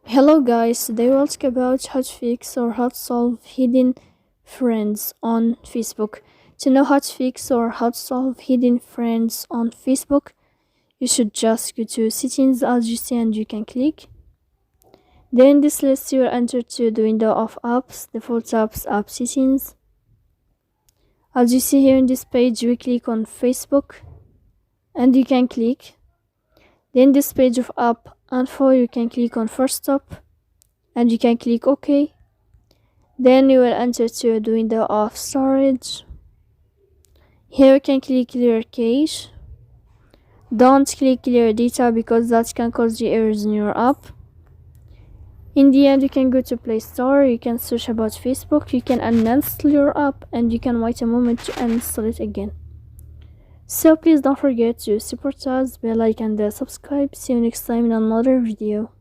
Hello guys, today we'll talk about how to fix or how to solve hidden friends on Facebook. To know how to fix or how to solve hidden friends on Facebook, you should just go to settings as you see and you can click. Then this list you will enter to the window of apps, default apps, app settings. As you see here in this page, we click on Facebook and you can click. Then this page of app info, you can click on first stop and you can click OK. Then you will enter to the window of storage. Here you can click clear cache. Don't click clear data because that can cause you errors in your app. In the end, you can go to Play Store, you can search about Facebook, you can uninstall your app and you can wait a moment to uninstall it again. So please don't forget to support us, bell like and subscribe. See you next time in another video.